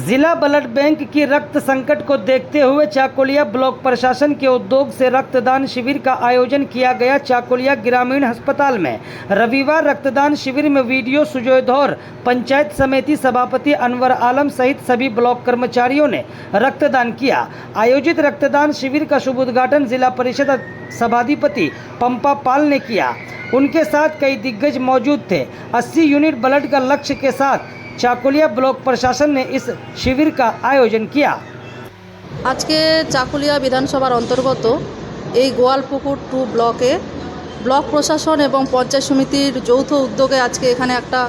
जिला blood bank की रक्त संकट को देखते हुए चाकुलिया ब्लॉक प्रशासन के उद्योग से रक्तदान शिविर का आयोजन किया गया। चाकुलिया ग्रामीण अस्पताल में रविवार रक्तदान शिविर में वीडियो सुजोय धौर, पंचायत समिति सभापति अनवर आलम सहित सभी ब्लॉक कर्मचारियों ने रक्तदान किया। आयोजित रक्तदान शिविर का शुभ उद्घाटन जिला परिषद सभाधिपति पंपा पाल ने किया। उनके साथ कई दिग्गज मौजूद थे। 80 यूनिट ब्लड का लक्ष्य के साथ चाकुलिया ब्लॉक प्रशासन ने इस शिविर का आयोजन किया। आज के चाकुलिया विधानसभार अंतर्गत এই গোয়ালপুকুর 2 ব্লকে ব্লক প্রশাসন এবং পঞ্চায়েত সমিতির যৌথ উদ্যোগে আজকে এখানে একটা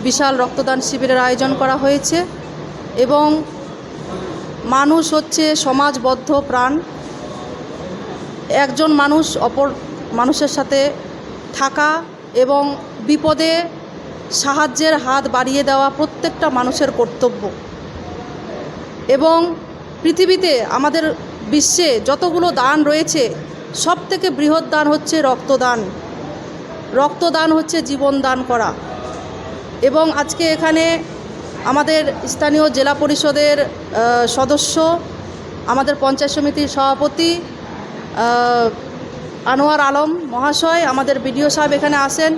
বিশাল রক্তদান শিবিরের আয়োজন করা হয়েছে এবং মানুষ হচ্ছে সমাজবদ্ধ প্রাণ। একজন মানুষ অপর মানুষের সাথে থাকা এবং বিপদে সাহায্যের হাত বাড়িয়ে দেওয়া প্রত্যেকটা মানুষের কর্তব্য। এবং পৃথিবীতে আমাদের বিশ্বে যতগুলো দান রয়েছে সবথেকে বৃহৎ দান হচ্ছে রক্তদান। রক্তদান হচ্ছে জীবন দান করা। এবং আজকে এখানে আমাদের স্থানীয় জেলা পরিষদের সদস্য, আমাদের পঞ্চায়েত সমিতির সভাপতি আনোয়ার আলম মহাশয়, আমাদের বিডিও সাহেব এখানে আসেন,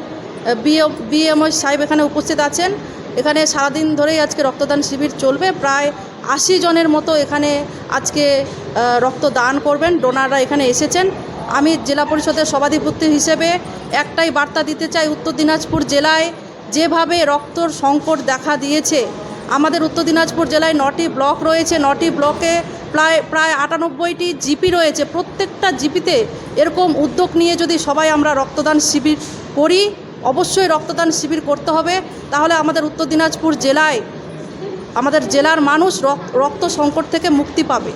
বিএমও সাহেব এখানে উপস্থিত আছেন। এখানে সারাদিন ধরেই আজকে রক্তদান শিবির চলবে। প্রায় 80 জনের মতো এখানে আজকে রক্তদান করবেন। ডোনাররা এখানে এসেছেন। আমি জেলা পরিষদের সভাধিপতি হিসেবে একটাই বার্তা দিতে চাই, উত্তর দিনাজপুর জেলায় যেভাবে রক্তর সংকট দেখা দিয়েছে, আমাদের উত্তর দিনাজপুর জেলায় 9টি ব্লক রয়েছে। 9টি ব্লকে প্রায় 98টি জিপি রয়েছে। প্রত্যেকটা জিপিতে এরকম উদ্যোগ নিয়ে যদি সবাই আমরা রক্তদান শিবির করি, অবশ্যই রক্তদান শিবির করতে হবে, তাহলে আমাদের উত্তর দিনাজপুর জেলায় আমাদের জেলার মানুষ রক্ত সংকট থেকে মুক্তি পাবে।